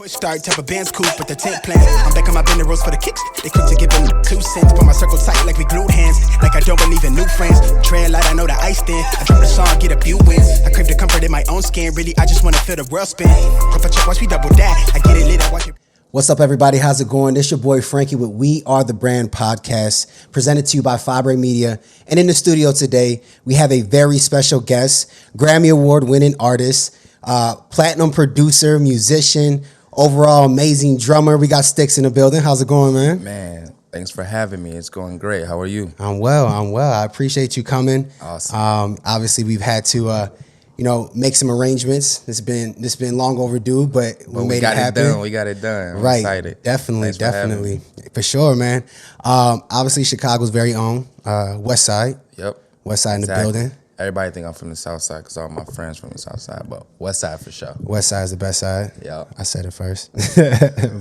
Push start type of band's cool, but the tent plans. I'm back on my bender rolls for the kicks. They quick to give them 2 cents. Put my circle tight like we glued hands. Like I don't believe in new friends. Trail light, I know the ice in. I drop the song, get a few wins. I crave the comfort in my own skin. Really, I just wanna feel the world spin. Drop a check, watch me double that. I get it lit, I watch it. What's up, everybody? How's it going? This your boy Frankie with We Are the Brand podcast, presented to you by Fabre Media. And in the studio today, we have a very special guest, Grammy Award-winning artist, Platinum Producer, musician, overall amazing drummer. We got Stix in the building. How's it going, man? Man, thanks for having me. It's going great. How are you? I'm well. I appreciate you coming. Awesome. Obviously, we've had to make some arrangements. It's been long overdue, but we made it happen. We got it done. I'm right. excited. Definitely. For sure, man. Obviously, Chicago's very own, West Side. Yep. West Side in the building. Everybody think I'm from the South Side because all my friends from the South Side, but West Side for sure. West Side is the best side. Yeah. I said it first.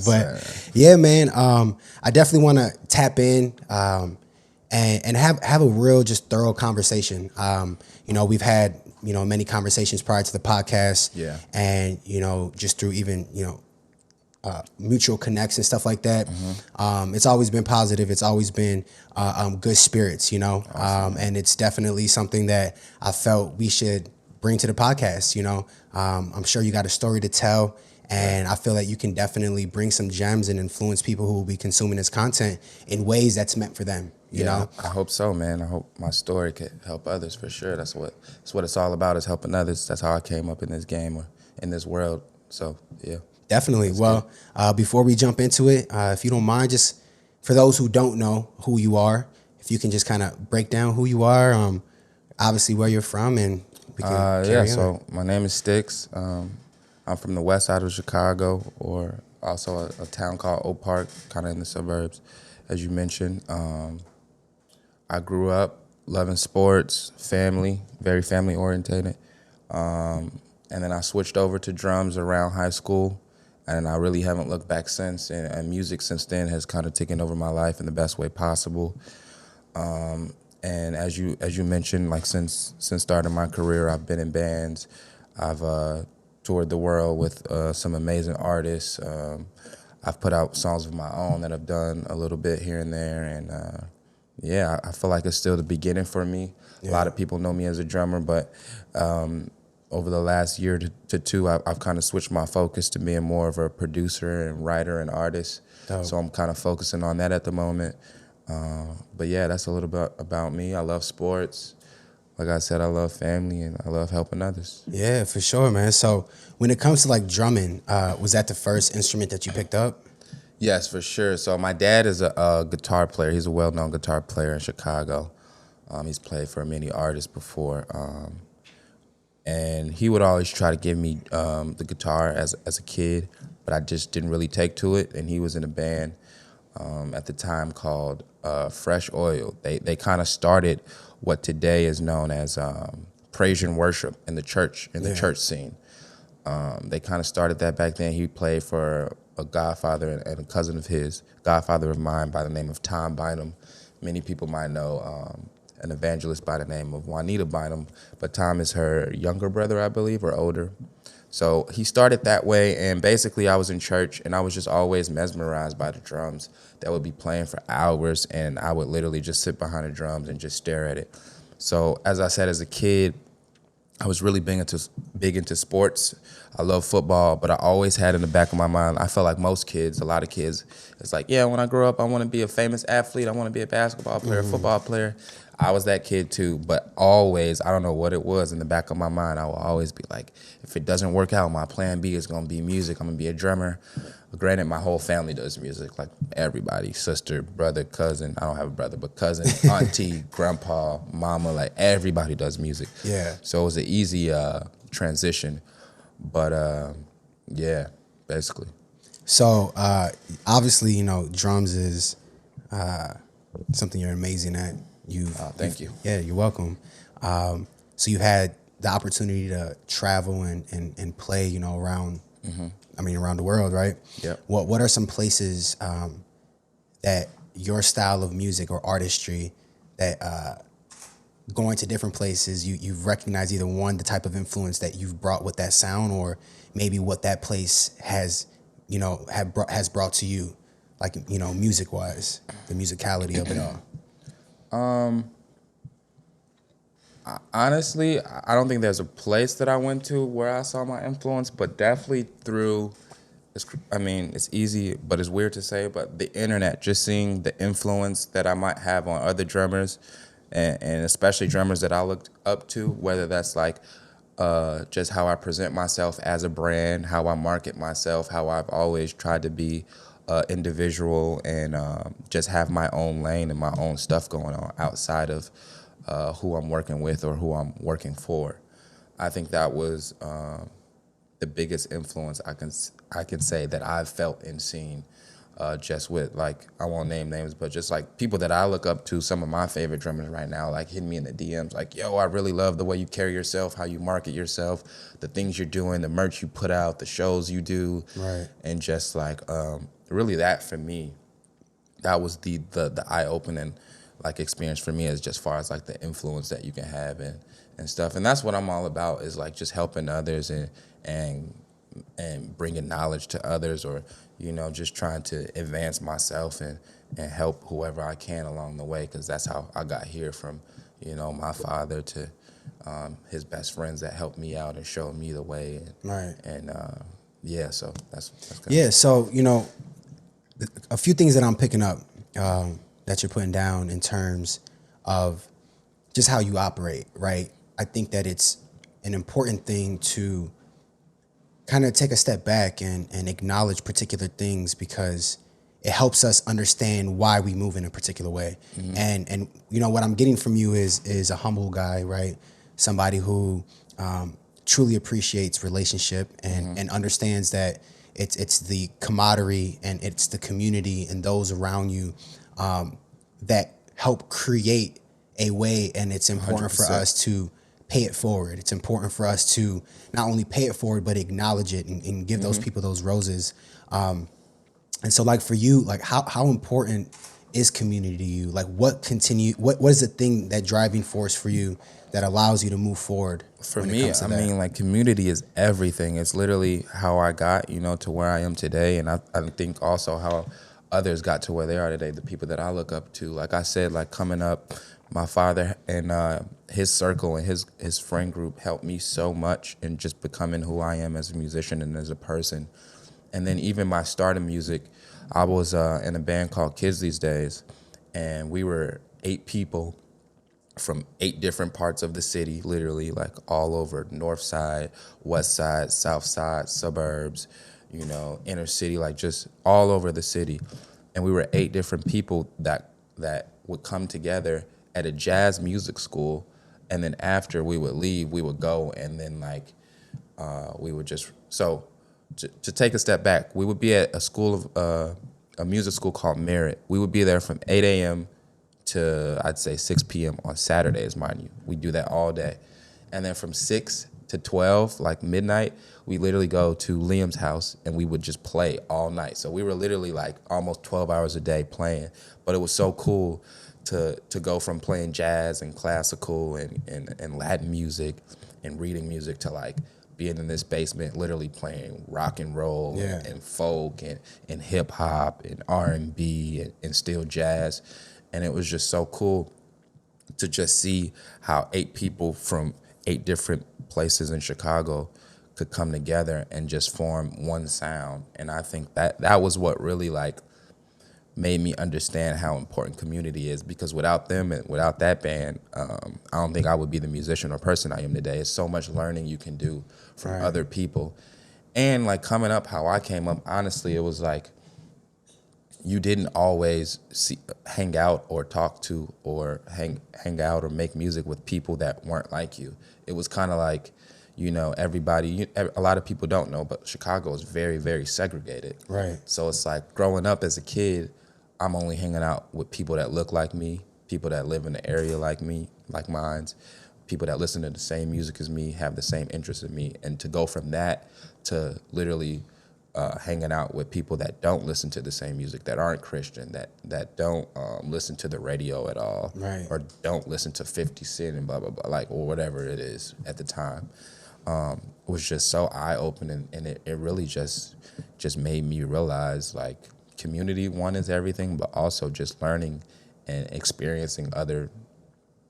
But yeah, man, I definitely want to tap in and have a real just thorough conversation. We've had many conversations prior to the podcast. Yeah. And, just through even, mutual connects and stuff like that. Mm-hmm. It's always been positive. It's always been good spirits, Awesome. And it's definitely something that I felt we should bring to the podcast, I'm sure you got a story to tell, and I feel that you can definitely bring some gems and influence people who will be consuming this content in ways that's meant for them. You know? I hope so, man. I hope my story could help others for sure. That's what it's all about, is helping others. That's how I came up in this game or in this world. So, yeah. Definitely. Well, before we jump into it, if you don't mind, just for those who don't know who you are, if you can just kind of break down who you are, obviously where you're from, and we can carry on. So my name is Stix. I'm from the west side of Chicago, or also a town called Oak Park, kind of in the suburbs, as you mentioned. I grew up loving sports, family, very family orientated. And then I switched over to drums around high school, and I really haven't looked back since. And music since then has kind of taken over my life in the best way possible. And as you mentioned, like since starting my career, I've been in bands. I've toured the world with some amazing artists. I've put out songs of my own that I've done a little bit here and there, and I feel like it's still the beginning for me. Yeah. A lot of people know me as a drummer, but over the last year to two, I've kind of switched my focus to being more of a producer and writer and artist. Dope. So I'm kind of focusing on that at the moment. But yeah, that's a little bit about me. I love sports. Like I said, I love family, and I love helping others. Yeah, for sure, man. So when it comes to like drumming, was that the first instrument that you picked up? Yes, for sure. So my dad is a guitar player. He's a well-known guitar player in Chicago. He's played for many artists before. And he would always try to give me the guitar as a kid, but I just didn't really take to it. And he was in a band at the time called Fresh Oil. They kind of started what today is known as praise and worship in the church church scene. They kind of started that back then. He played for a godfather and a cousin of his, godfather of mine, by the name of Tom Bynum. Many people might know an evangelist by the name of Juanita Bynum, but Tom is her younger brother, I believe, or older. So he started that way, and basically I was in church, and I was just always mesmerized by the drums that would be playing for hours, and I would literally just sit behind the drums and just stare at it. So as I said, as a kid, I was really big into sports. I love football, but I always had in the back of my mind, I felt like most kids, a lot of kids, it's like, yeah, when I grow up, I want to be a famous athlete. I want to be a basketball player, a football player. I was that kid too, but always, I don't know what it was in the back of my mind, I will always be like, if it doesn't work out, my plan B is going to be music. I'm going to be a drummer. Granted, my whole family does music, like everybody, sister, brother, cousin. I don't have a brother, but cousin, auntie, grandpa, mama, like everybody does music. Yeah. So it was an easy transition, but yeah, basically. So obviously, drums is something you're amazing at. Thank you. Yeah, you're welcome. So you've had the opportunity to travel and play, around. Mm-hmm. Around the world, right? Yeah. What are some places that your style of music or artistry that going to different places, you've recognized either one, the type of influence that you've brought with that sound, or maybe what that place has has brought to you, like, music wise, the musicality of it all? Honestly, I don't think there's a place that I went to where I saw my influence, but definitely through, it's easy, but it's weird to say, but the internet, just seeing the influence that I might have on other drummers, and especially drummers that I looked up to, whether that's like just how I present myself as a brand, how I market myself, how I've always tried to be individual and just have my own lane and my own stuff going on outside of who I'm working with or who I'm working for. I think that was the biggest influence I can say that I've felt and seen, just with, like, I won't name names, but just like people that I look up to, some of my favorite drummers right now, like hitting me in the DMs, like, yo, I really love the way you carry yourself, how you market yourself, the things you're doing, the merch you put out, the shows you do, right? And just like really that for me, that was the eye-opening like experience for me, as just far as like the influence that you can have and stuff. And that's what I'm all about, is like just helping others and bringing knowledge to others, or just trying to advance myself and help whoever I can along the way, because that's how I got here, from my father to his best friends that helped me out and showed me the way, right. And yeah, so that's good. Yeah, so a few things that I'm picking up that you're putting down in terms of just how you operate, right? I think that it's an important thing to kind of take a step back and acknowledge particular things, because it helps us understand why we move in a particular way. Mm-hmm. And what I'm getting from you is a humble guy, right? Somebody who truly appreciates relationship and understands that it's the camaraderie and it's the community and those around you that help create a way. And it's important 100%. For us to pay it forward. It's important for us to not only pay it forward, but acknowledge it and give those people those roses. And so, like, for you, like, how important is community to you? Like, what is the thing, that driving force for you that allows you to move forward? For me, I mean, like, community is everything. It's literally how I got, to where I am today. And I think also how others got to where they are today, the people that I look up to. Like I said, like, coming up, my father and his circle and his friend group helped me so much in just becoming who I am as a musician and as a person. And then even my start in music, I was in a band called Kids These Days, and we were 8 people from 8 different parts of the city, literally, like all over, north side, west side, south side, suburbs, inner city, like just all over the city. And we were 8 different people that would come together at a jazz music school, and then after we would leave, we would go, and then we would just, so to take a step back, we would be at a school of a music school called Merit. We would be there from 8 a.m. to, I'd say, 6 p.m. on Saturdays, mind you. We do that all day. And then from 6 to 12, like midnight, we literally go to Liam's house and we would just play all night. So we were literally like almost 12 hours a day playing. But it was so cool to go from playing jazz and classical and Latin music and reading music to like being in this basement literally playing rock and roll and folk and hip hop and R&B and still jazz. And it was just so cool to just see how 8 people from 8 different places in Chicago could come together and just form one sound. And I think that was what really like made me understand how important community is, because without them and without that band, I don't think I would be the musician or person I am today. It's so much learning you can do from other people. And like coming up, how I came up, honestly, it was like you didn't always hang out or talk to or hang out or make music with people that weren't like you. It was kind of like, everybody, a lot of people don't know, but Chicago is very, very segregated. Right. So it's like growing up as a kid, I'm only hanging out with people that look like me, people that live in the area like me, like mine, people that listen to the same music as me, have the same interests as me. And to go from that to literally hanging out with people that don't listen to the same music, that aren't Christian, that don't listen to the radio at all, or don't listen to 50 Cent and blah, blah, blah, like, or whatever it is at the time. was just so eye-opening, and it really just made me realize, like, community, one, is everything, but also just learning and experiencing other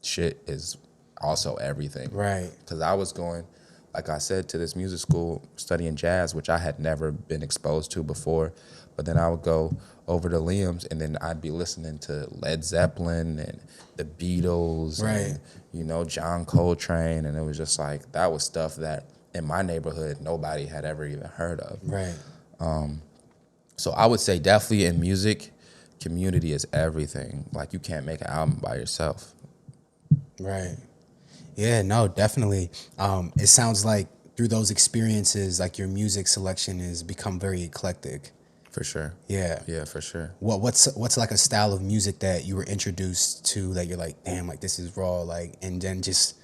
shit is also everything. Right. Because I was going, like I said, to this music school studying jazz, which I had never been exposed to before. But then I would go over to Liam's, and then I'd be listening to Led Zeppelin and the Beatles, Right. and, you know, John Coltrane. And it was just like, that was stuff that in my neighborhood nobody had ever even heard of. Right. So I would say definitely in music, community is everything. Like, you can't make an album by yourself. Right. Yeah, no, definitely. It sounds like through those experiences, like your music selection has become very eclectic. For sure. Yeah. Yeah, for sure. What's like a style of music that you were introduced to that you're like, damn, like this is raw, like, and then just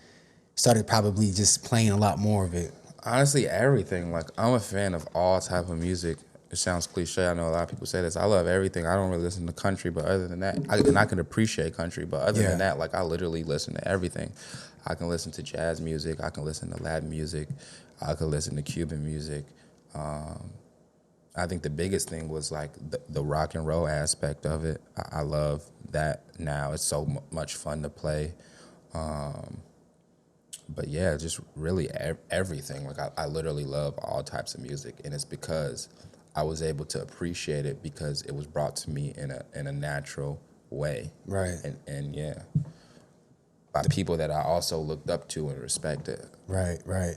started probably just playing a lot more of it? Honestly, everything. Like, I'm a fan of all type of music. It sounds cliche. I know a lot of people say this. I love everything. I don't really listen to country, but other than that, I can appreciate country, but other than that, like, I literally listen to everything. I can listen to jazz music. I can listen to Latin music. I can listen to Cuban music. I think the biggest thing was, like, the rock and roll aspect of it. I love that now. It's so much fun to play. But yeah, just really everything. Like, I literally love all types of music, and it's because I was able to appreciate it because it was brought to me in a natural way. Right. And yeah, by people that I also looked up to and respected. Right, right.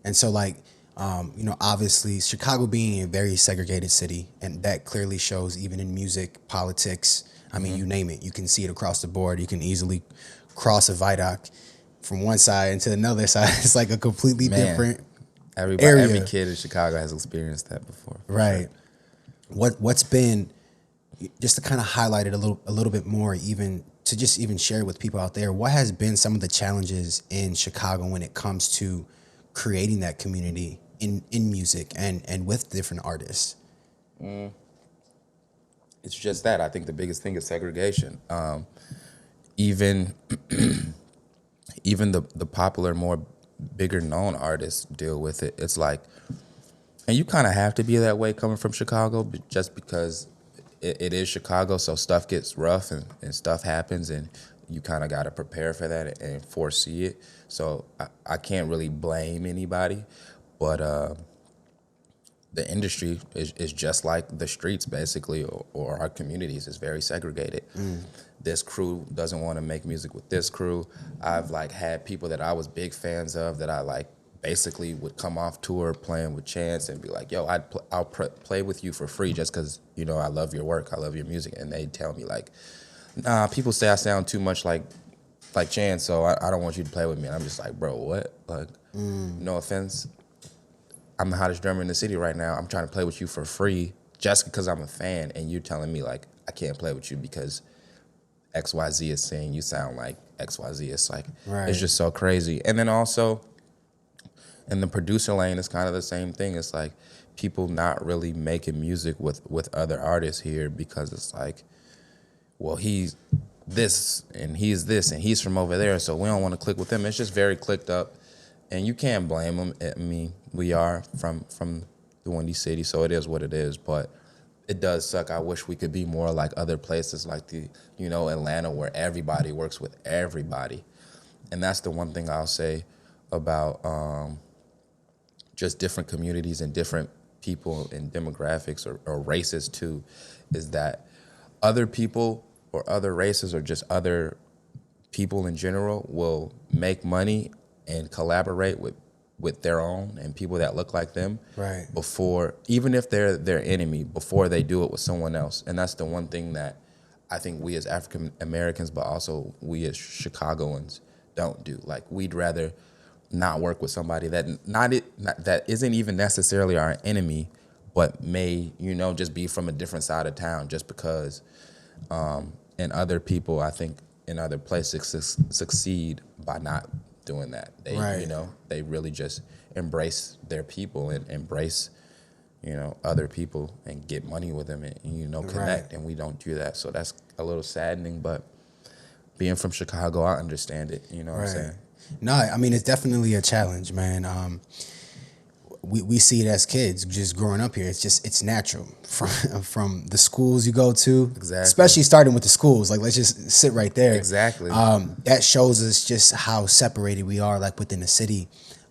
And so, like, you know, obviously Chicago being a very segregated city, and that clearly shows even in music, politics. I mean, you name it. You can see it across the board. You can easily cross a viaduct from one side into another side. It's like a completely different area. Every kid in Chicago has experienced that before. Right. Sure. What's been, just to kind of highlight it a little bit more, even to just even share it with people out there, what has been some of the challenges in Chicago when it comes to creating that community in music and with different artists? It's just that. I think the biggest thing is segregation. Even the popular, more bigger known artists deal with it. It's like, and you kind of have to be that way coming from Chicago, just because it is Chicago, so stuff gets rough and stuff happens, and you kind of got to prepare for that and foresee it. So I can't really blame anybody, but the industry is just like the streets, basically, or our communities. Is very segregated. This crew doesn't want to make music with this crew. I've, like, had people that I was big fans of that I, like, basically would come off tour playing with Chance and be like, yo, I'll play with you for free just because, you know, I love your work, I love your music. And they tell me, like, nah, people say I sound too much like Chance, so I don't want you to play with me. And I'm just like, bro, what? Like, no offense, I'm the hottest drummer in the city right now. I'm trying to play with you for free just because I'm a fan, and you're telling me, like, I can't play with you because XYZ is saying you sound like XYZ. It's like, It's just so crazy. And then also, in the producer lane, it's kind of the same thing. It's like people not really making music with other artists here because it's like, well, he's this and he's this and he's from over there, so we don't want to click with him. It's just very clicked up, and you can't blame them. I mean, we are from the Windy City, so it is what it is, but it does suck. I wish we could be more like other places, like Atlanta, where everybody works with everybody. And that's the one thing I'll say about just different communities and different people and demographics or races too, is that other people or other races or just other people in general will make money and collaborate with their own and people that look like them, right, before, even if they're their enemy, before they do it with someone else. And that's the one thing that I think we as African Americans, but also we as Chicagoans, don't do. Like, we'd rather not work with somebody that isn't even necessarily our enemy, but may, just be from a different side of town, just because and other people, I think, in other places succeed by not doing that. They, right, they really just embrace their people and embrace, other people and get money with them and, connect. Right. And we don't do that. So that's a little saddening, but being from Chicago, I understand it. You know what I'm saying? No, I mean, it's definitely a challenge, man. We see it as kids just growing up here. It's natural from the schools you go to, Exactly. especially starting with the schools. Like, let's just sit right there. Exactly. That shows us just how separated we are, like within the city.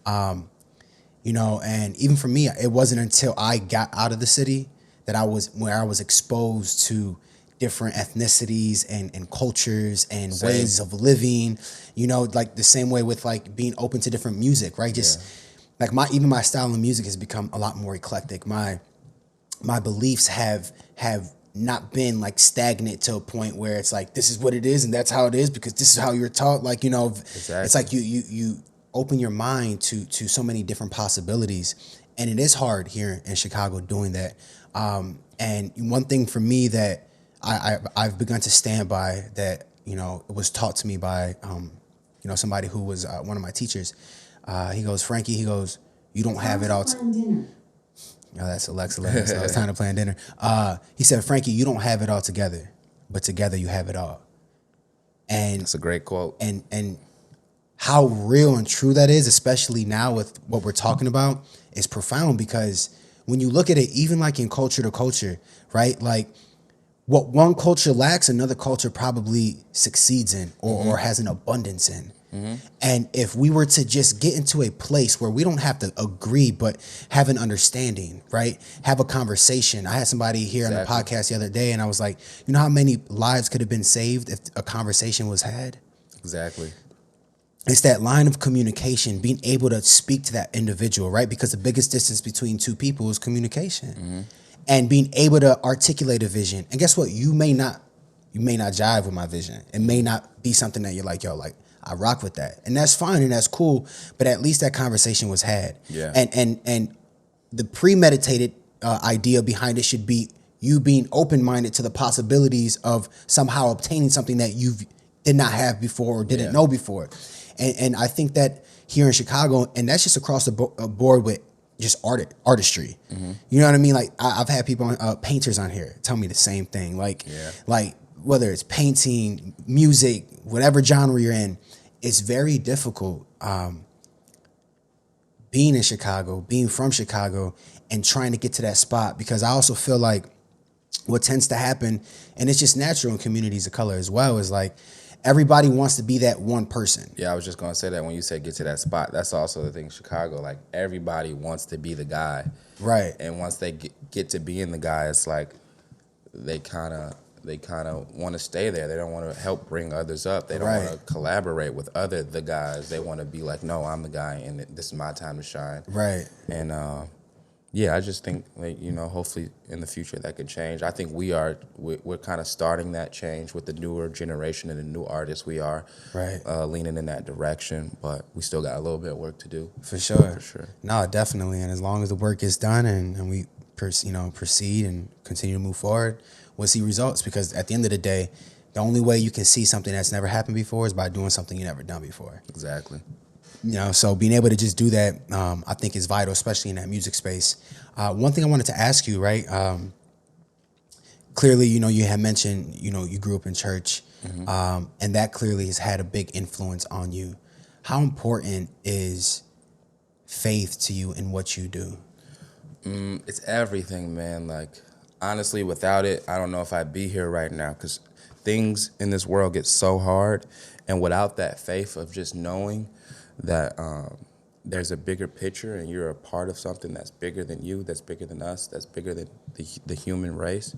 You know, and even for me, it wasn't until I got out of the city that I was exposed to different ethnicities and cultures and Same. ways of living. You know, like the same way with like being open to different music, right? Just like my style of music has become a lot more eclectic. My beliefs have not been like stagnant to a point where it's like this is what it is and that's how it is because this is how you're taught. Like, you know, Exactly. it's like you open your mind to so many different possibilities, and it is hard here in Chicago doing that. And one thing for me that I've begun to stand by, that, you know, it was taught to me by you know, somebody who was one of my teachers. He goes, Frankie, he goes, you don't have it all. Dinner. Oh, that's Alexa. So it's time to plan dinner. He said, Frankie, you don't have it all together, but together you have it all. And That's a great quote. and how real and true that is, especially now with what we're talking about, is profound, because when you look at it, even like in culture to culture, right? Like what one culture lacks, another culture probably succeeds in or has an abundance in. And if we were to just get into a place where we don't have to agree, but have an understanding, right? Have a conversation. I had somebody here on the podcast the other day, and I was like, you know how many lives could have been saved if a conversation was had? Exactly. It's that line of communication, being able to speak to that individual, right? Because the biggest distance between two people is communication. And being able to articulate a vision. And guess what? You may not jive with my vision. It may not be something that you're like, yo, like, I rock with that. And that's fine and that's cool, but at least that conversation was had. Yeah. And the premeditated idea behind it should be you being open-minded to the possibilities of somehow obtaining something that you did not have before or didn't know before. And I think that here in Chicago, and that's just across the board with just artistry. You know what I mean? Like I've had people, painters on here tell me the same thing. Like whether it's painting, music, whatever genre you're in, it's very difficult being in Chicago, being from Chicago, and trying to get to that spot, because I also feel like what tends to happen, and it's just natural in communities of color as well, is like everybody wants to be that one person. Yeah, I was just gonna say that when you said get to that spot, that's also the thing in Chicago. Like everybody wants to be the guy, right? And once they get to being the guy, it's like they kind of want to stay there. They don't want to help bring others up. They don't want to collaborate with the guys. They want to be like, no, I'm the guy, and this is my time to shine. Right. And I just think, like, you know, hopefully in the future that could change. I think we're kind of starting that change with the newer generation and the new artists. We are leaning in that direction, but we still got a little bit of work to do. For sure. For sure. No, definitely. And as long as the work is done and we proceed and continue to move forward, we'll see results, because at the end of the day, the only way you can see something that's never happened before is by doing something you never done before. Exactly. You know, so being able to just do that, I think is vital, especially in that music space. One thing I wanted to ask you, right? Clearly, you know, you had mentioned, you know, you grew up in church, and that clearly has had a big influence on you. How important is faith to you in what you do? It's everything, man. Like, honestly, without it, I don't know if I'd be here right now, because things in this world get so hard. And without that faith of just knowing that there's a bigger picture and you're a part of something that's bigger than you, that's bigger than us, that's bigger than the human race,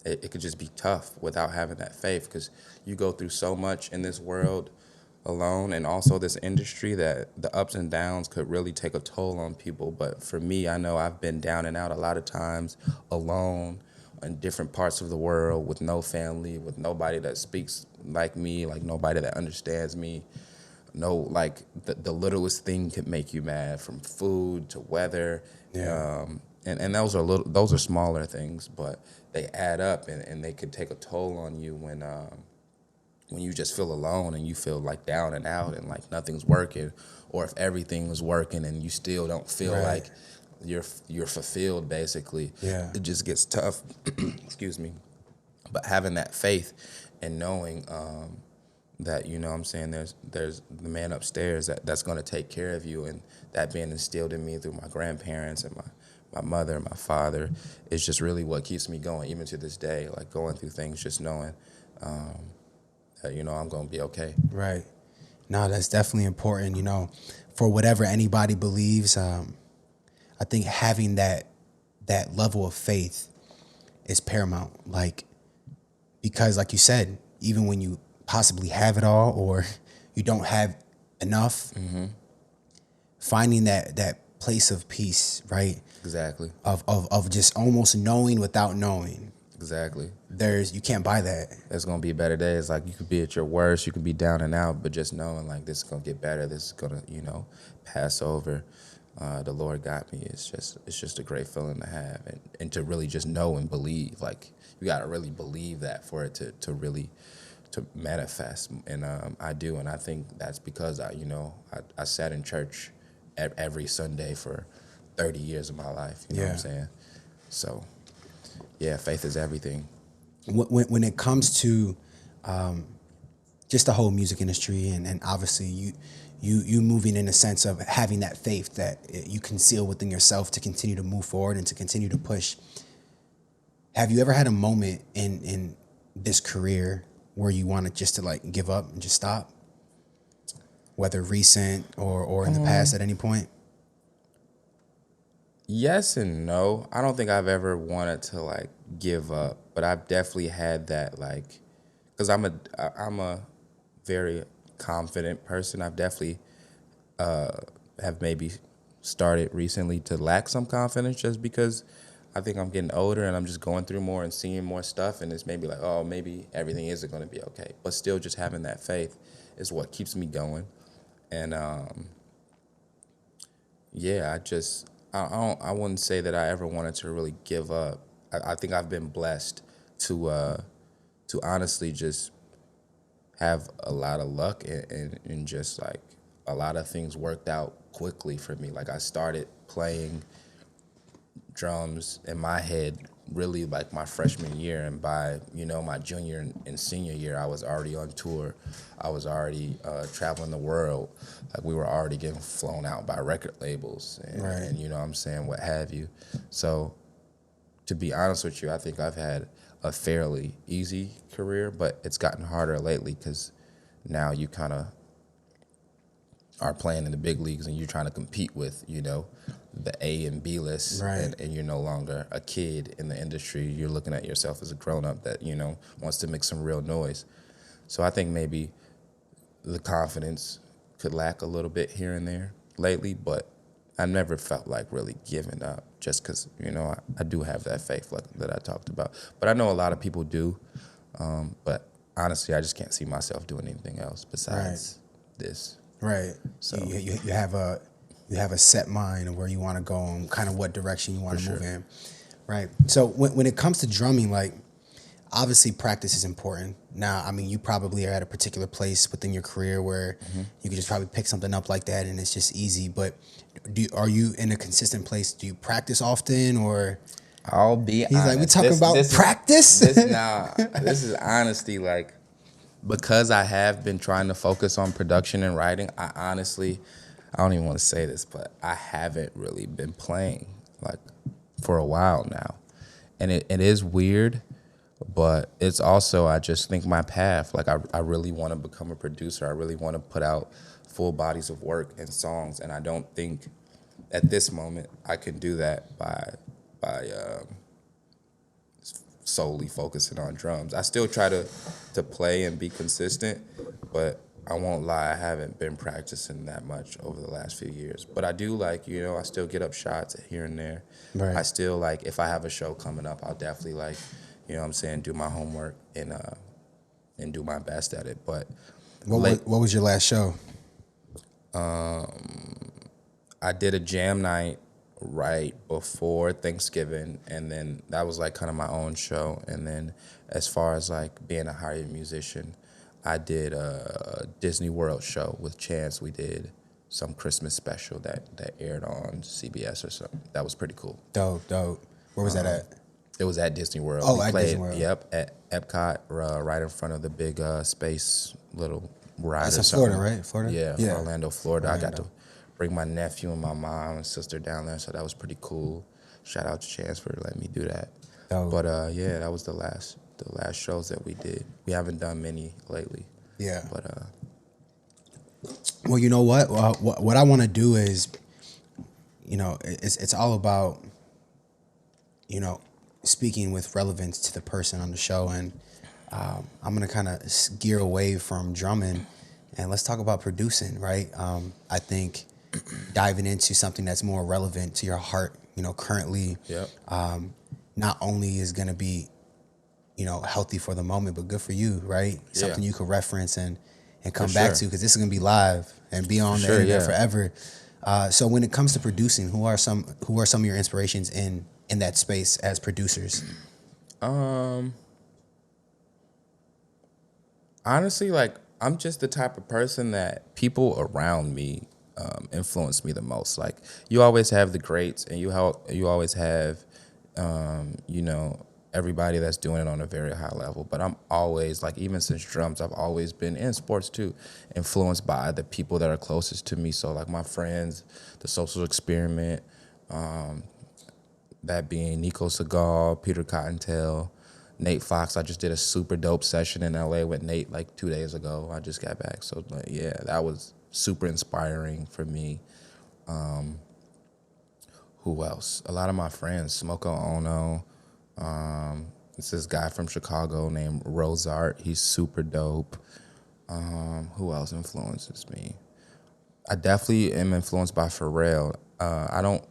it could just be tough without having that faith, because you go through so much in this world alone, and also this industry, that the ups and downs could really take a toll on people. But for me, I know I've been down and out a lot of times, alone in different parts of the world, with no family, with nobody that speaks like me, like nobody that understands me. No, like the littlest thing could make you mad, from food to weather. And those are smaller things, but they add up, and they could take a toll on you when you just feel alone and you feel like down and out and like nothing's working, or if everything is working and you still don't feel like you're fulfilled, basically. It just gets tough. Excuse me. But having that faith and knowing that, you know what I'm saying, there's the man upstairs that's going to take care of you, and that being instilled in me through my grandparents and my mother and my father is just really what keeps me going, even to this day, like going through things, just knowing that, you know, I'm going to be okay. Right. No, that's definitely important, you know, for whatever anybody believes. I think having that level of faith is paramount. Like, because like you said, even when you possibly have it all or you don't have enough, finding that place of peace, right? Exactly. Of just almost knowing without knowing. Exactly. You can't buy that. There's gonna be better days. Like, you could be at your worst, you could be down and out, but just knowing like this is gonna get better, this is gonna, you know, pass over. The Lord got me. It's just a great feeling to have, and to really just know and believe. Like, you gotta really believe that for it to really to manifest. And I do, and I think that's because I sat in church every Sunday for 30 years of my life. You know what I'm saying? So yeah, faith is everything. When it comes to just the whole music industry, and obviously you moving in a sense of having that faith that you conceal within yourself to continue to move forward and to continue to push. Have you ever had a moment in this career where you wanted just to like give up and just stop? Whether recent or in the past at any point? Yes and no. I don't think I've ever wanted to like give up, but I've definitely had that, like, because I'm a very confident person. I've definitely have maybe started recently to lack some confidence, just because I think I'm getting older and I'm just going through more and seeing more stuff, and it's maybe like, oh, maybe everything isn't going to be okay. But still, just having that faith is what keeps me going. And yeah, I wouldn't say that I ever wanted to really give up. I think I've been blessed to honestly just have a lot of luck, and just like a lot of things worked out quickly for me. Like, I started playing drums in my head really like my freshman year, and by my junior and senior year, I was already on tour. I was already traveling the world. Like, we were already getting flown out by record labels and you know what I'm saying, what have you. So to be honest with you, I think I've had a fairly easy career, but it's gotten harder lately because now you kind of are playing in the big leagues and you're trying to compete with, the A and B list, and you're no longer a kid in the industry. You're looking at yourself as a grown-up that, wants to make some real noise. So I think maybe the confidence could lack a little bit here and there lately, but I never felt like really giving up, just because, I do have that faith like that I talked about. But I know a lot of people do, but honestly, I just can't see myself doing anything else besides this. Right. So you have a set mind of where you want to go and kind of what direction you want to move in. Right. So when it comes to drumming, like, obviously practice is important. Now, I mean, you probably are at a particular place within your career where you could just probably pick something up like that and it's just easy. But are you in a consistent place? Do you practice often, or? I'll be honest. Like, we talking about practice? This is honesty, like, because I have been trying to focus on production and writing, I don't even want to say this, but I haven't really been playing, like, for a while now. And it is weird, but it's also, I just think, my path. Like, I really want to become a producer. I really want to put out full bodies of work and songs, and I don't think at this moment I can do that by solely focusing on drums. I still try to play and be consistent, but I won't lie, I haven't been practicing that much over the last few years. But I do, like, I still get up shots here and there. Right. I still, like, if I have a show coming up, I'll definitely, like, do my homework and do my best at it. But what was your last show? I did a jam night right before Thanksgiving, and then that was like kind of my own show. And then as far as like being a hired musician, I did a Disney World show with Chance. We did some Christmas special that aired on CBS or something. That was pretty cool. Dope. Where was that at? It was at Disney World. Oh, we at played, Disney World. Yep, at Epcot, right in front of the big space little ride. That's or in something. Florida, right? Florida? Yeah, Orlando, Florida. I got Orlando. to bring my nephew and my mom and sister down there, so that was pretty cool. Shout out to Chance for letting me do that. Dope. But yeah, that was the last shows that we did. We haven't done many lately. Yeah. But well, you know what? What I want to do is, you know, it's all about, you know, speaking with relevance to the person on the show, and I'm gonna kind of gear away from drumming, and let's talk about producing, right? I think diving into something that's more relevant to your heart, you know, currently, Yep. Not only is gonna be, you know, healthy for the moment, but good for you, right? Yeah. Something you could reference and come For back sure. to, because this is gonna be live and be on the sure, internet yeah. forever. So when it comes to producing, who are some of your inspirations in that space as producers? Honestly, like, I'm just the type of person that people around me influence me the most. Like, you always have the greats, and you always have, you know, everybody that's doing it on a very high level. But I'm always, like, even since drums, I've always been, in sports too, influenced by the people that are closest to me. So, like, my friends, the Social Experiment, that being Nico Segal, Peter Cottontail, Nate Fox. I just did a super dope session in LA with Nate like 2 days ago. I just got back. So, like, yeah, that was super inspiring for me. Who else? A lot of my friends, Smoko Ono. It's this guy from Chicago named Rosart. He's super dope. Who else influences me? I definitely am influenced by Pharrell. I don't,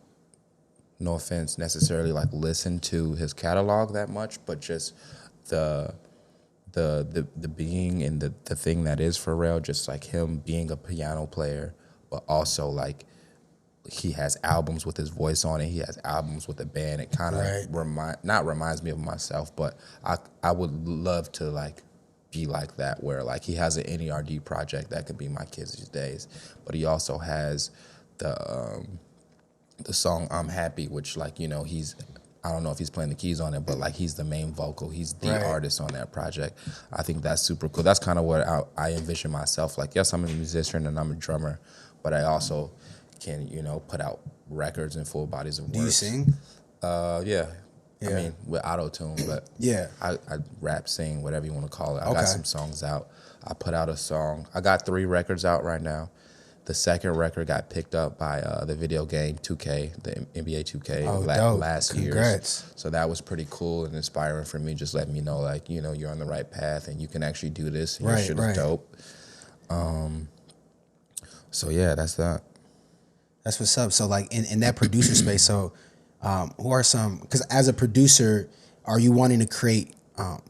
no offense, necessarily like listen to his catalog that much, but just the being and the thing that is Pharrell, just like him being a piano player, but also like he has albums with his voice on it. He has albums with a band. It kind of reminds me of myself, but I would love to like be like that, where like he has an NERD project that could be my kids these days, but he also has the song I'm Happy, which, like, you know, I don't know if he's playing the keys on it, but like he's the main vocal. He's the artist on that project. I think that's super cool. That's kind of what I envision myself. Like, yes, I'm a musician and I'm a drummer, but I can, you know, put out records and full bodies of work. Do you sing? Yeah. I mean, with auto-tune, but Yeah. I rap, sing, whatever you want to call it. I Okay. got some songs out. I put out a song. I got 3 records out right now. The second record got picked up by the video game 2K, the NBA 2K dope. last year. Congrats. So that was pretty cool and inspiring for me. Just letting me know, like, you know, you're on the right path and you can actually do this. And your shit is dope. So yeah, that's that. That's what's up. So like in that producer space, so who are some, because as a producer, are you wanting to create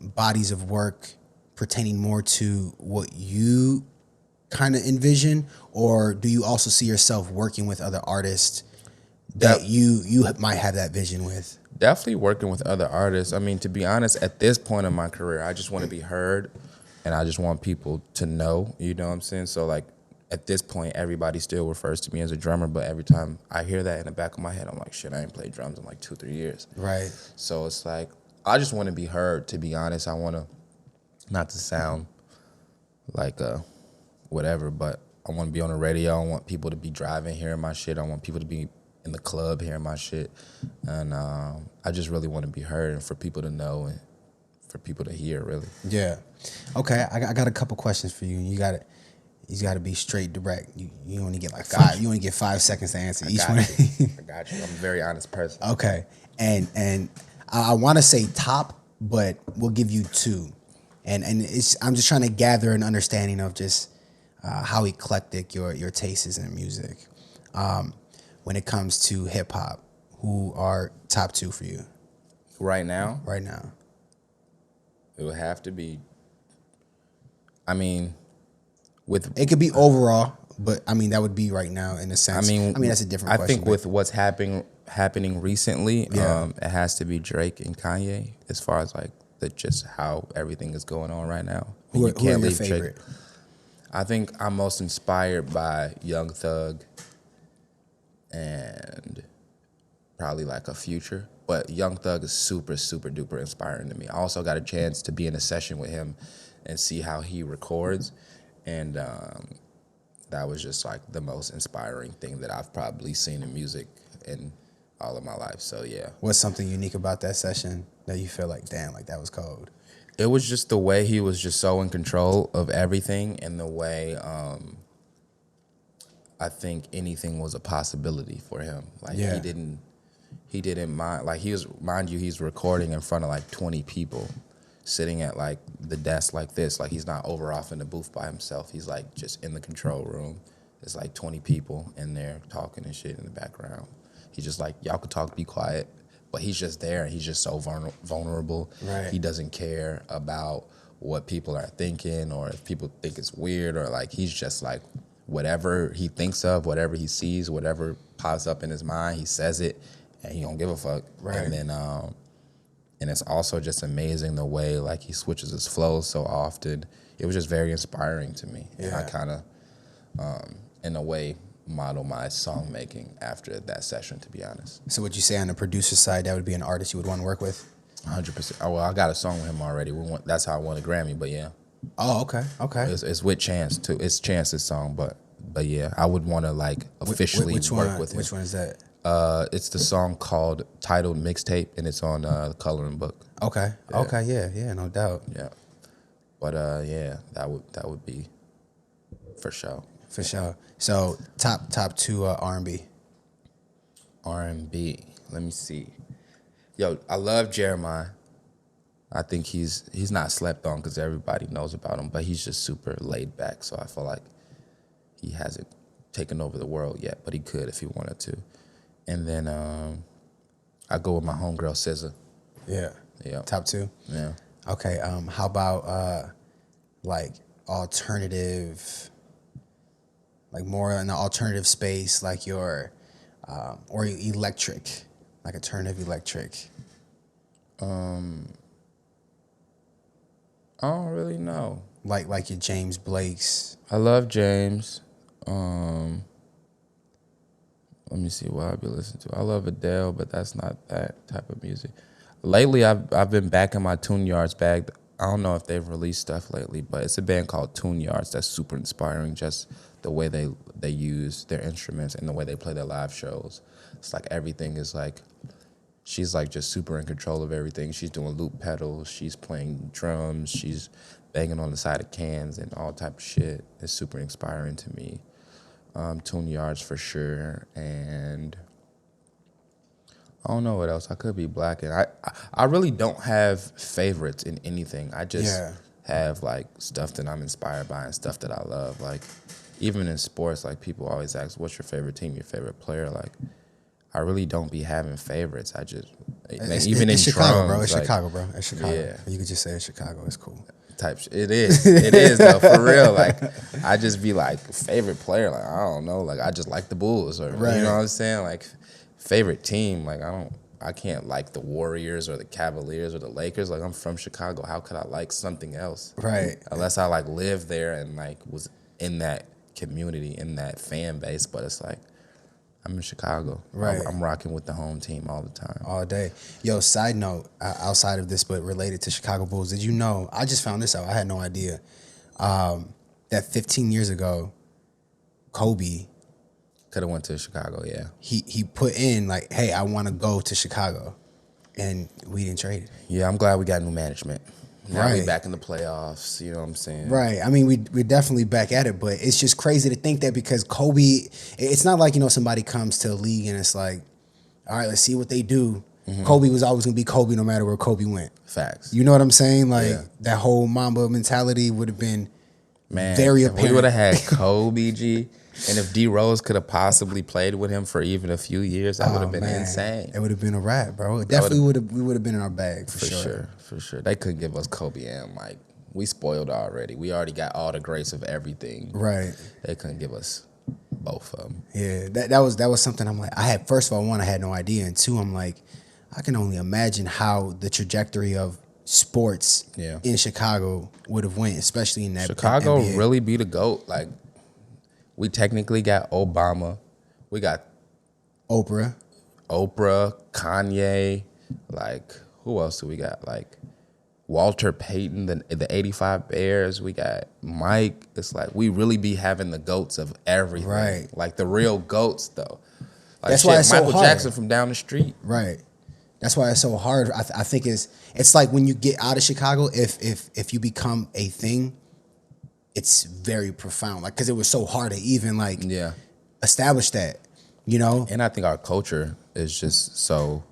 bodies of work pertaining more to what you kind of envision, or do you also see yourself working with other artists that you might have that vision with? Definitely working with other artists. I mean, to be honest, at this point in my career, I just want to be heard and I just want people to know, you know what I'm saying? So like at this point, everybody still refers to me as a drummer, but every time I hear that in the back of my head, I'm like, shit, I ain't played drums in like 2-3 years. Right. So it's like, I just want to be heard, to be honest. I want to, not to sound like whatever, but I want to be on the radio. I want people to be driving, hearing my shit. I want people to be in the club hearing my shit. And I just really want to be heard and for people to know and for people to hear, really. Yeah. Okay, I got a couple questions for you. You got to be straight, direct. You only get like 5. You only get 5 seconds to answer each one. I got you. I'm a very honest person. Okay, and I want to say top, but we'll give you 2. And I'm just trying to gather an understanding of just how eclectic your taste is in music. When it comes to hip hop, who are top 2 for you Right now, right now? it would have to be, I mean, with... It could be overall, but I mean that would be right now in a sense. I mean that's a different question. I think with what's happening recently, it has to be Drake and Kanye as far as like just how everything is going on right now. Who are your favorite? I think I'm most inspired by Young Thug and probably like a Future, But Young Thug is super, super duper inspiring to me. I also got a chance to be in a session with him and see how he records. And that was just like the most inspiring thing that I've probably seen in music in all of my life. So yeah. What's something unique about that session that you feel like, damn, like that was cold? It was just the way he was just so in control of everything, and the way I think anything was a possibility for him. Like he didn't mind. Like mind you, he's recording in front of like 20 people, sitting at like the desk like this. Like he's not over off in the booth by himself. He's like just in the control room. There's like 20 people in there talking and shit in the background. He's just like, y'all could talk, be quiet. But he's just there, and he's just so vulnerable. Right. He doesn't care about what people are thinking, or if people think it's weird, or like he's just like whatever he thinks of, whatever he sees, whatever pops up in his mind, he says it, and he don't give a fuck. Right. And then and it's also just amazing the way like he switches his flows so often. It was just very inspiring to me. Yeah. And I kind of, in a way, model my song making after that session, to be honest. So would you say on the producer side, that would be an artist you would want to work with? 100%. Oh, well, I got a song with him already. That's how I won a Grammy, but yeah. Oh, okay. It's with Chance, too. It's Chance's song, but yeah, I would want to like officially work with him. Which one is that? It's the song titled Mixtape, and it's on the coloring book. Okay. Yeah. Okay. Yeah. No doubt. Yeah. But yeah, that would be for sure. For sure. So top two R&B. R&B. Let me see. Yo, I love Jeremiah. I think he's not slept on because everybody knows about him, but he's just super laid back. So I feel like he hasn't taken over the world yet, but he could if he wanted to. And then I go with my homegirl SZA. Yeah. Yeah. Top two. Yeah. Okay. How about like alternative? Like more in the alternative space, like your, or electric, like alternative electric. I don't really know. Like your James Blake's. I love James. Let me see what I've been listening to. I love Adele, but that's not that type of music. Lately, I've been back in my Tune Yards bag. I don't know if they've released stuff lately, but it's a band called Tune Yards that's super inspiring. Just the way they use their instruments and the way they play their live shows. It's like everything is like, she's like just super in control of everything. She's doing loop pedals, she's playing drums, she's banging on the side of cans and all type of shit. It's super inspiring to me. Tune Yards for sure. And I don't know what else. I could be black. And I really don't have favorites in anything. I just have like stuff that I'm inspired by and stuff that I love. Like even in sports, like people always ask, what's your favorite team, your favorite player? Like I really don't be having favorites. I just, even in Chicago, drums, bro. It's like, Chicago, bro. It's Chicago. Yeah. You could just say it's Chicago. It's cool. It is though, for real. Like I just be like favorite player, like I don't know, like I just like the Bulls, or right. You know what I'm saying? Like favorite team, like I can't like the Warriors or the Cavaliers or the Lakers. Like I'm from Chicago. How could I like something else? Right. Unless I like lived there and like was in that community, in that fan base. But it's like I'm in Chicago. Right. I'm rocking with the home team all the time. All day. Yo, side note, outside of this, but related to Chicago Bulls, did you know, I just found this out, I had no idea, that 15 years ago, Kobe, could have went to Chicago, yeah. He put in like, hey, I want to go to Chicago, and we didn't trade it. Yeah, I'm glad we got new management. Now Right. we back in the playoffs, you know what I'm saying? Right. I mean, we're definitely back at it, but it's just crazy to think that because Kobe, it's not like, somebody comes to a league and it's like, all right, let's see what they do. Mm-hmm. Kobe was always going to be Kobe no matter where Kobe went. Facts. You know what I'm saying? Like, Yeah. that whole Mamba mentality would have been Man, very if apparent. we would have had Kobe, G, and if D Rose could have possibly played with him for even a few years, that would have been insane. It would have been a wrap, bro. It definitely we would have been in our bag for sure. For sure. They couldn't give us Kobe and Mike. We spoiled already. We already got all the grace of everything. Right. They couldn't give us both of them. Yeah, that was something I'm like, first of all, one, I had no idea, and two, I'm like, I can only imagine how the trajectory of sports in Chicago would have went, especially in that Chicago NBA. really be the GOAT. Like, we technically got Obama. We got Oprah, Kanye. Like, who else do we got? Like, Walter Payton, the 85 Bears. We got Mike. It's like, we really be having the GOATs of everything. Right. Like, the real GOATs, though. Like, That's why it's so Michael hard. Jackson from down the street. Right. That's why it's so hard. I think it's like when you get out of Chicago, if you become a thing, it's very profound. Like, because it was so hard to even like establish that, you know. And I think our culture is just so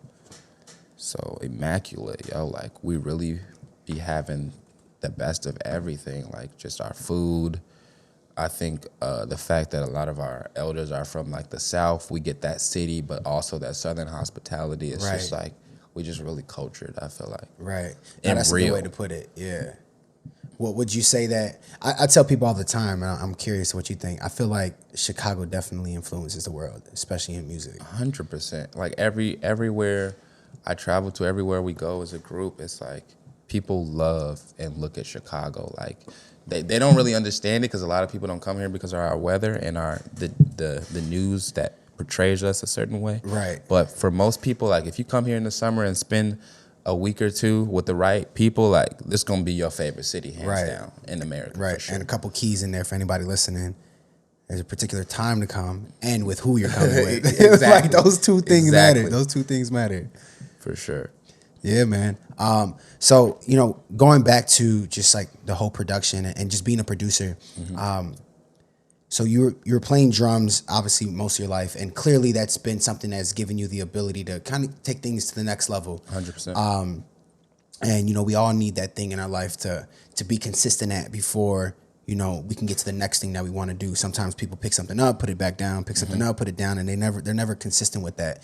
immaculate, yo. Like, we really be having the best of everything. Like, just our food. I think the fact that a lot of our elders are from like the South, we get that city, but also that Southern hospitality. It's just like, we just really cultured, I feel like. Right. And that's real. a good way to put it. Yeah. What would you say that, I tell people all the time, and I'm curious what you think. I feel like Chicago definitely influences the world, especially in music. 100%. Like, everywhere I travel to, everywhere we go as a group, it's like people love and look at Chicago. Like, they don't really understand it because a lot of people don't come here because of our weather and the news that portrays us a certain way. Right. But for most people, like, if you come here in the summer and spend a week or two with the right people, like, this gonna be your favorite city, hands down, in America. Right. For sure. And a couple keys in there for anybody listening. There's a particular time to come and with who you're coming with. Exactly. Like, those two things Exactly. matter. Those two things matter. For sure. Yeah, man. So, you know, going back to just like the whole production and just being a producer, so you were playing drums obviously most of your life, and clearly that's been something that's given you the ability to kind of take things to the next level. 100%. And you know, we all need that thing in our life to be consistent at before, you know, we can get to the next thing that we want to do. Sometimes people pick something up, put it back down, pick something up, put it down, and they're never consistent with that.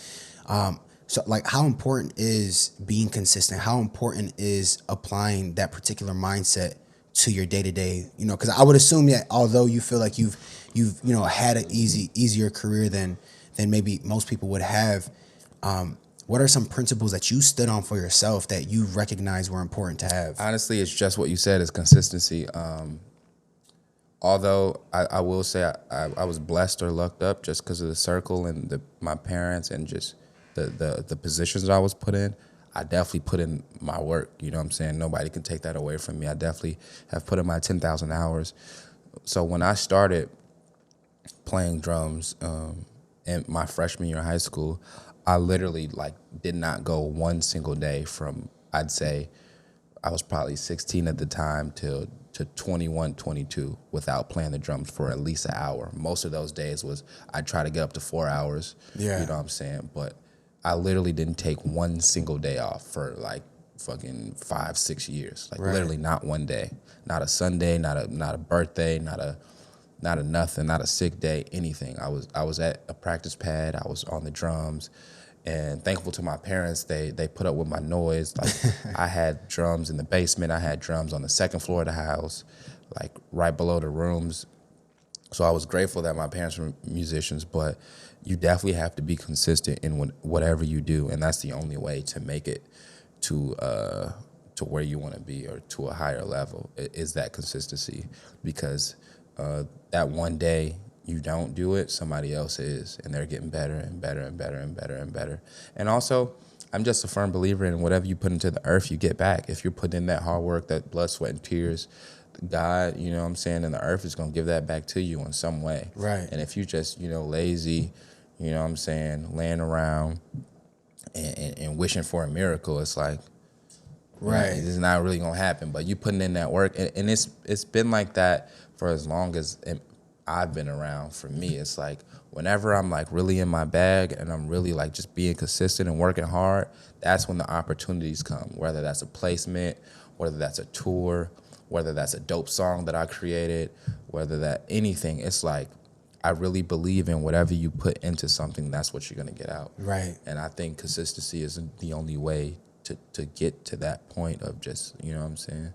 So like, how important is being consistent? How important is applying that particular mindset to your day-to-day? You know, because I would assume that although you feel like you've you know had an easier career than maybe most people would have, what are some principles that you stood on for yourself that you recognize were important to have? Honestly, it's just what you said, is consistency. Although I will say I was blessed or lucked up just because of the circle and my parents and just the positions that I was put in. I definitely put in my work. You know what I'm saying? Nobody can take that away from me. I definitely have put in my 10,000 hours. So when I started playing drums in my freshman year of high school, I literally like did not go one single day from, I'd say I was probably 16 at the time to 21, 22 without playing the drums for at least an hour. Most of those days was I'd try to get up to 4 hours. Yeah. You know what I'm saying? But I literally didn't take one single day off for like fucking 5-6 years. Like literally not one day. Not a Sunday, not a birthday, not a nothing, not a sick day, anything. I was at a practice pad, I was on the drums, and thankful to my parents, they put up with my noise. Like I had drums in the basement, I had drums on the second floor of the house, like right below the rooms. So I was grateful that my parents were musicians, but you definitely have to be consistent in whatever you do, and that's the only way to make it to where you want to be or to a higher level, is that consistency. Because that one day you don't do it, somebody else is, and they're getting better and better and better and better and better. And also, I'm just a firm believer in whatever you put into the earth, you get back. If you're putting in that hard work, that blood, sweat, and tears, God, you know what I'm saying, and the earth is going to give that back to you in some way. Right. And if you just, you know, lazy, you know what I'm saying, laying around and wishing for a miracle, it's like, Right. it's not really going to happen. But you putting in that work, and it's been like that for as long as I've been around. For me, it's like whenever I'm like really in my bag and I'm really like just being consistent and working hard, that's when the opportunities come, whether that's a placement, whether that's a tour, whether that's a dope song that I created, whether that anything. It's like, I really believe in whatever you put into something, that's what you're going to get out. Right. And I think consistency is the only way to get to that point of just, you know what I'm saying,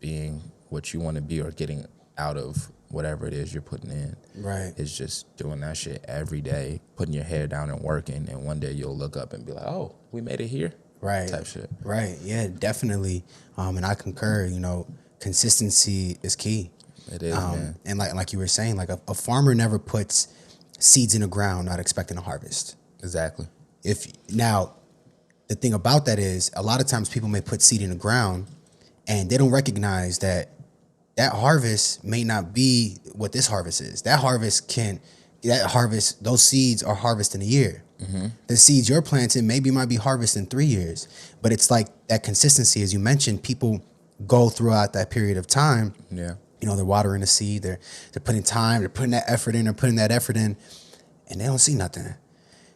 being what you want to be or getting out of whatever it is you're putting in. Right. It's just doing that shit every day, putting your head down and working, and one day you'll look up and be like, oh, we made it here. Right. Type shit. Right. Yeah, definitely. And I concur, you know, consistency is key. It is, man. And like you were saying, like a farmer never puts seeds in the ground not expecting a harvest. Exactly. If now the thing about that is a lot of times people may put seed in the ground and they don't recognize that harvest may not be what this harvest is. Those seeds are harvested in a year. The seeds you're planting might be harvested in 3 years. But it's like that consistency, as you mentioned, people go throughout that period of time. Yeah. They're watering the seed, they're putting time, they're putting that effort in, and they don't see nothing.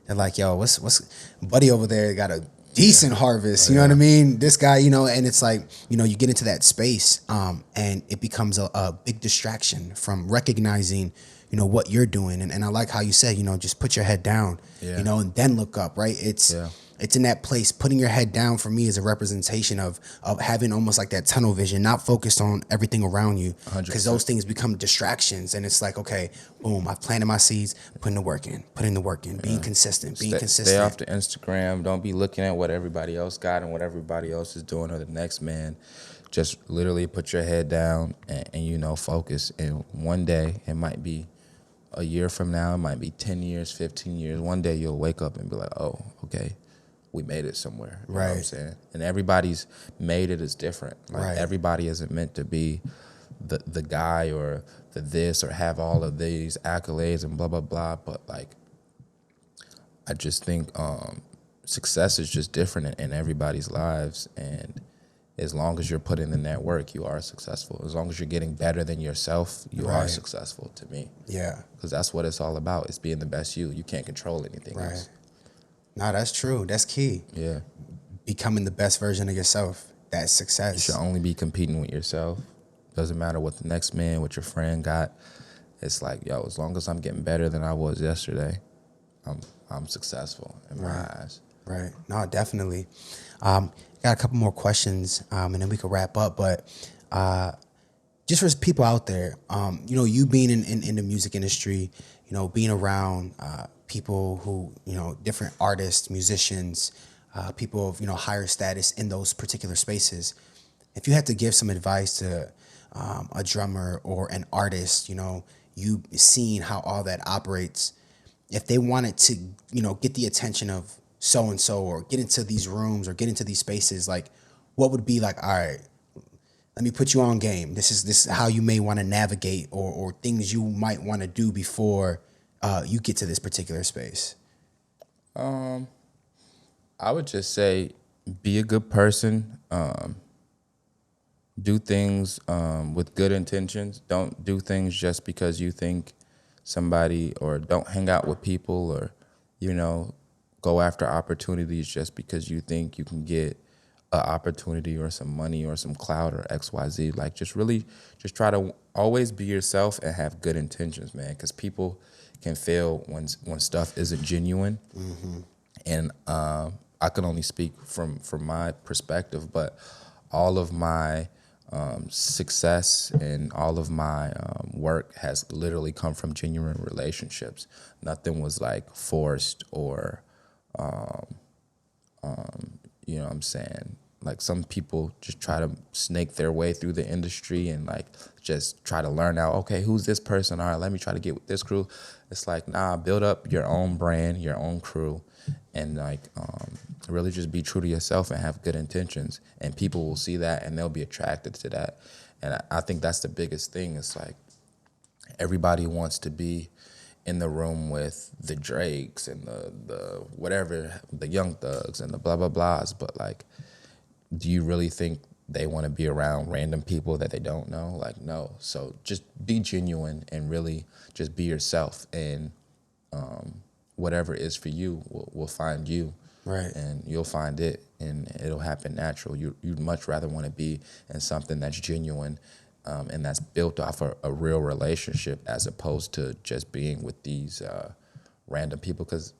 They're like, yo, what's buddy over there got a decent harvest, you know what I mean? This guy, and it's like, you get into that space, and it becomes a big distraction from recognizing, what you're doing. And I like how you said, just put your head down, and then look up, right? It's in that place. Putting your head down for me is a representation of having almost like that tunnel vision, not focused on everything around you, because those things become distractions. And it's like, okay, boom, I've planted my seeds, putting the work in, being consistent, Stay off the Instagram. Don't be looking at what everybody else got and what everybody else is doing or the next man. Just literally put your head down and focus. And one day, it might be a year from now, it might be 10 years, 15 years. One day you'll wake up and be like, oh, okay, we made it somewhere. You know what I'm saying? And everybody's made it is different. Like everybody isn't meant to be the guy or the this or have all of these accolades and blah, blah, blah. But like, I just think success is just different in everybody's lives. And as long as you're putting in that work, you are successful. As long as you're getting better than yourself, you are successful to me. Yeah. Because that's what it's all about. It's being the best you. You can't control anything else. No, that's true. That's key. Yeah. Becoming the best version of yourself. That's success. You should only be competing with yourself. Doesn't matter what the next man, what your friend got. It's like, yo, as long as I'm getting better than I was yesterday, I'm successful in my eyes. Right. No, definitely. Got a couple more questions, and then we can wrap up. But just for people out there, you being in the music industry, being around people who, different artists, musicians, people of, higher status in those particular spaces. If you had to give some advice to a drummer or an artist, you seeing how all that operates, if they wanted to, get the attention of so-and-so or get into these rooms or get into these spaces, like what would be like, all right, let me put you on game. This is how you may want to navigate or things you might want to do before you get to this particular space? I would just say be a good person. Do things with good intentions. Don't do things just because you think somebody, or don't hang out with people, or, go after opportunities just because you think you can get an opportunity or some money or some clout or XYZ. Like, just try to always be yourself and have good intentions, man, because people can fail when stuff isn't genuine. Mm-hmm. And I can only speak from my perspective, but all of my success and all of my work has literally come from genuine relationships. Nothing was like forced or, you know what I'm saying? Like, some people just try to snake their way through the industry and like just try to learn out, okay, who's this person? All right, let me try to get with this crew. It's like, nah, build up your own brand, your own crew, and like really just be true to yourself and have good intentions. And people will see that and they'll be attracted to that. And I think that's the biggest thing. It's like everybody wants to be in the room with the Drakes and the whatever, the Young Thugs and the blah, blah, blahs. But like, do you really think they want to be around random people that they don't know? Like, no. So just be genuine and really just be yourself. And whatever is for you will find you. Right. And you'll find it, and it'll happen natural. You'd much rather want to be in something that's genuine and that's built off a real relationship, as opposed to just being with these random people, because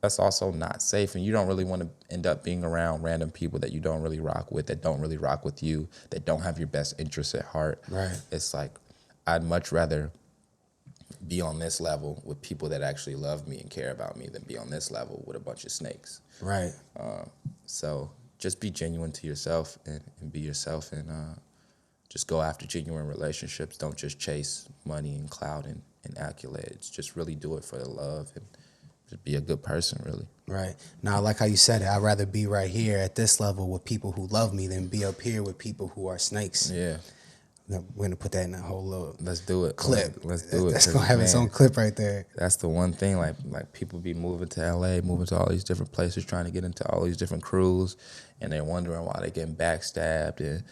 that's also not safe. And you don't really want to end up being around random people that you don't really rock with, that don't really rock with you, that don't have your best interests at heart. Right. It's like, I'd much rather be on this level with people that actually love me and care about me than be on this level with a bunch of snakes. Right. So just be genuine to yourself and be yourself, and just go after genuine relationships. Don't just chase money and clout and accolades. Just really do it for the love and just be a good person, really. Right. Now, I like how you said it. I'd rather be right here at this level with people who love me than be up here with people who are snakes. Yeah. We're going to put that in a whole little Let's do it. clip. Let's do it. That's going to have its own clip right there. That's the one thing. Like people be moving to LA, moving to all these different places, trying to get into all these different crews, and they're wondering why they're getting backstabbed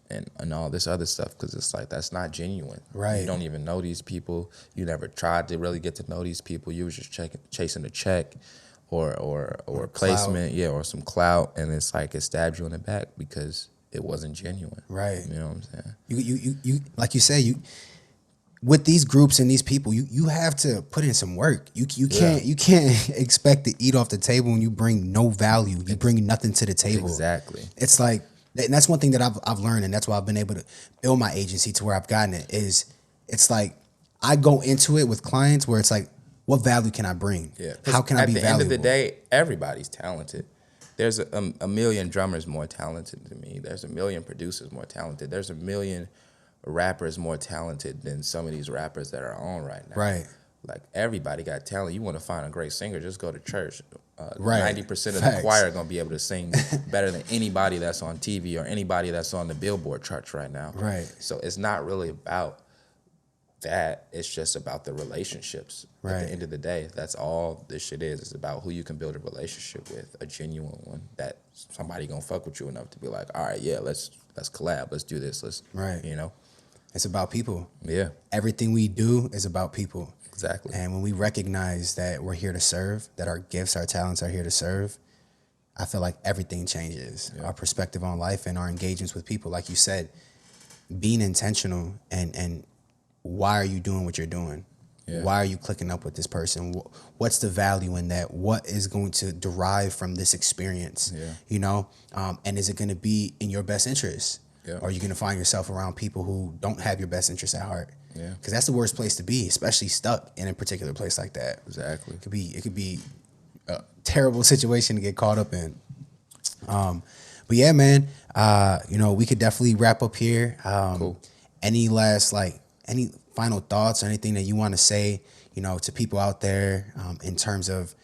and all this other stuff, because it's like that's not genuine. Right. You don't even know these people. You never tried to really get to know these people. You was just chasing a check or placement, or some clout, and it's like it stabbed you in the back because it wasn't genuine. Right. You know what I'm saying? You like you say, with these groups and these people, you have to put in some work. You can't expect to eat off the table when you bring no value. You bring nothing to the table. Exactly. It's like, and that's one thing that I've learned, and that's why I've been able to build my agency to where I've gotten it. Is it's like I go into it with clients where it's like, what value can I bring? Yeah. How can I be valuable? At the end of the day, everybody's talented. There's a million drummers more talented than me. There's a million producers more talented. There's a million rappers more talented than some of these rappers that are on right now. Right. Like, everybody got talent. You want to find a great singer, just go to church. Right. 90% of Facts. the choir are going to be able to sing better than anybody that's on TV or anybody that's on the Billboard charts right now. Right. So it's not really about that. It's just about the relationships. Right. At the end of the day, that's all this shit is. It's about who you can build a relationship with, a genuine one, that somebody gonna fuck with you enough to be like, all right, yeah, let's collab, let's do this, Right. You know? It's about people. Yeah. Everything we do is about people. Exactly. And when we recognize that we're here to serve, that our gifts, our talents are here to serve, I feel like everything changes. Yeah. Our perspective on life and our engagements with people. Like you said, being intentional and why are you doing what you're doing? Yeah. Why are you clicking up with this person? What's the value in that? What is going to derive from this experience? Yeah. You know? And is it going to be in your best interest? Yeah. Or are you going to find yourself around people who don't have your best interest at heart? Yeah. Because that's the worst place to be, especially stuck in a particular place like that. Exactly. It could be a terrible situation to get caught up in. But yeah, man, we could definitely wrap up here. Cool. Any final thoughts or anything that you want to say, to people out there, in terms of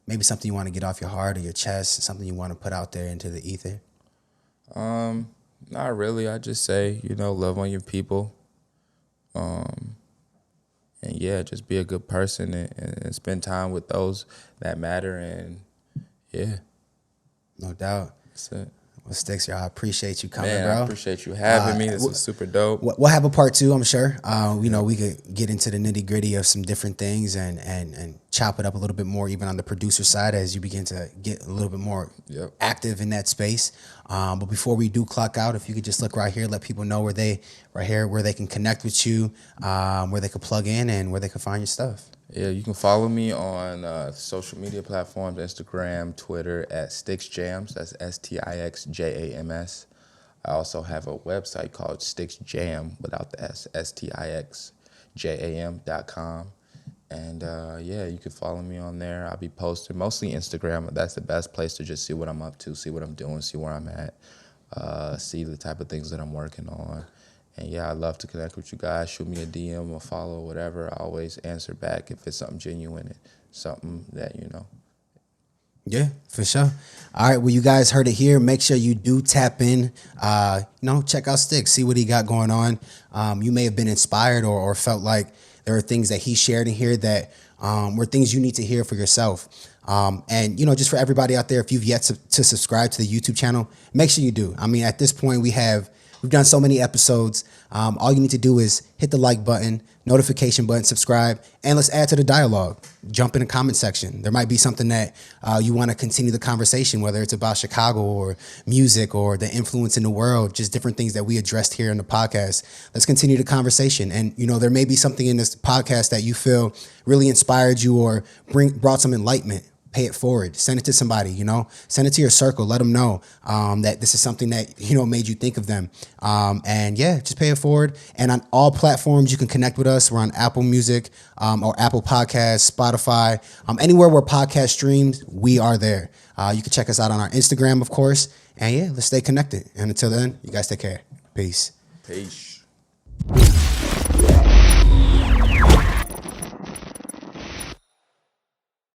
maybe something you want to get off your heart or your chest, something you want to put out there into the ether? Not really. I just say, love on your people. And yeah, just be a good person and spend time with those that matter. And yeah. No doubt. That's it. Well, Stix, y'all, I appreciate you coming, Man, bro. I appreciate you having me. This was super dope. We'll have a part 2, I'm sure. We could get into the nitty gritty of some different things and chop it up a little bit more, even on the producer side, as you begin to get a little bit more active in that space. But before we do clock out, if you could just look right here, let people know where they can connect with you, where they could plug in, and where they can find your stuff. Yeah, you can follow me on social media platforms, Instagram, Twitter, at StixJams. That's STIXJAMS. I also have a website called StixJam, without the S, STIXJAM.com. And you can follow me on there. I'll be posting, mostly Instagram. That's the best place to just see what I'm up to, see what I'm doing, see where I'm at, see the type of things that I'm working on. And yeah, I'd love to connect with you guys. Shoot me a DM or follow, whatever. I always answer back if it's something genuine and something that, Yeah, for sure. All right, well, you guys heard it here. Make sure you do tap in. Check out Stix, see what he got going on. You may have been inspired or felt like there are things that he shared in here that were things you need to hear for yourself. Just for everybody out there, if you've yet to subscribe to the YouTube channel, make sure you do. I mean, at this point, we've done so many episodes. All you need to do is hit the like button, notification button, subscribe, and let's add to the dialogue. Jump in the comment section. There might be something that you want to continue the conversation, whether it's about Chicago or music or the influence in the world, just different things that we addressed here in the podcast. Let's continue the conversation. And, there may be something in this podcast that you feel really inspired you or brought some enlightenment. Pay it forward. Send it to somebody, Send it to your circle. Let them know that this is something that, made you think of them. Just pay it forward. And on all platforms, you can connect with us. We're on Apple Music or Apple Podcasts, Spotify, anywhere where podcast streams, we are there. You can check us out on our Instagram, of course. And let's stay connected. And until then, you guys take care. Peace. Peace.